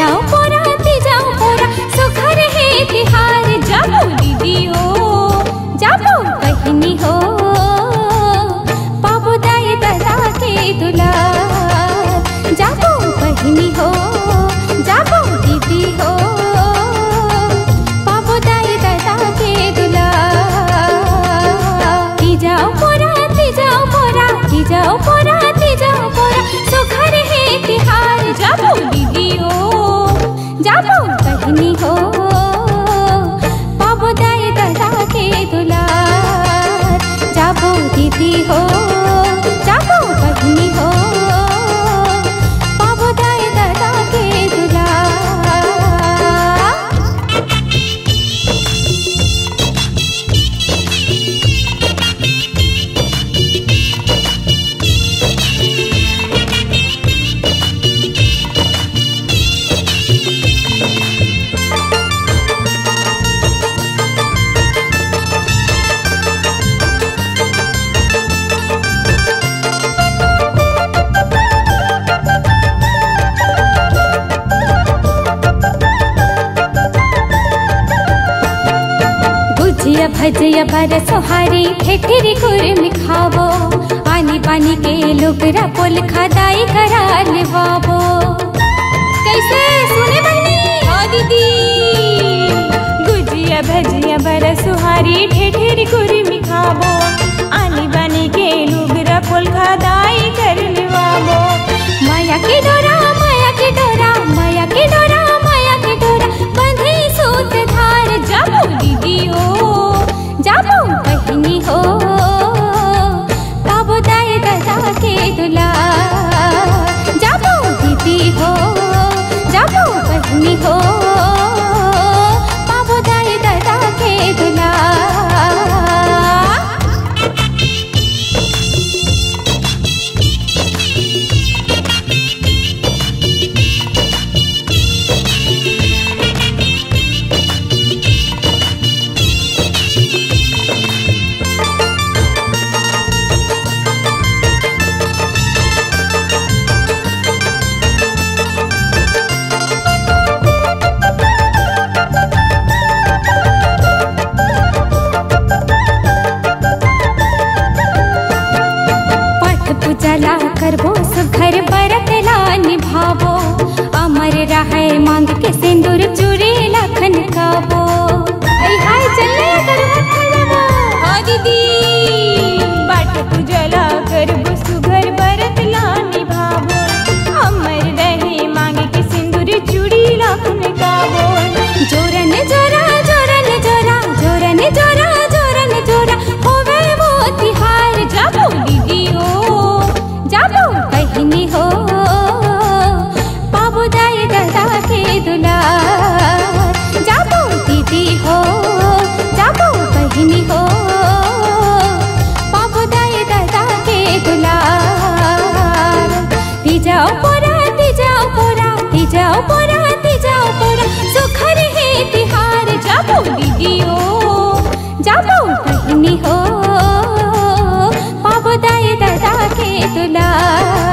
जाओ पोरा सुखर है तिहार जाबो दीदी हो जाबो बहिनी हो पाबो दाई दादा के दुलार जाबो बहिनी हो जाबो दीदी हो पाबो दाई दादा के दुलार जाओ पोरा सुखर है तिहार जाबो दीदी हो जाबो बहिनी हो पाबो दाई दादा के दुलार जाबो दीदी हो जाबो बहिनी हो पाबो दाई दादा के दुलार। भजिया भर सोहारी ठेठरी कुर्मी खावो आनी पानी के लोगरा पोल खदाई करा लेवावो। कैसे सुने बहनी? हाँ दीदी। गुजिया भजिया भर सोहारी ठेठरी कुर्मी खावो आनी पानी के लोगरा पोल खदाई कर लेवावो। माया के डोरा माया के डोरा माया के डोरा माया के डोरा बंधी सूत धार जाबो दीदी हो जाबो बहिनी हो पाबो दाई दादा के दुलार जाबो दीदी हो जाबो बहिनी हो पाबो दाई दादा के दुलार। करबो सुघर बरत ला निभावो अमर रहे मांग के सिंदूर चूड़ी लखन काबो। हाय चले करबो हाँ दीदी बाट पूजला करबो सुघर बरत ला निभावो अमर रहे मांग के सिंदूर चूड़ी लखन काबो। जोरन जोरा जोरन जोरा जोरन जोरा जोरन जोरा होवे वो तिहार जाबो दीदी हो जाबो बहिनी हो पाबो दाई दादा के दुलार जाबो दीदी हो जाबो बहिनी हो पाबो दाई दादा के दुलार। जाओ पोरा जाओ पोरा सुखर है तिहार जाबो दीदी हो जाबो बहिनी हो पाबो दाई दादा के दुलार।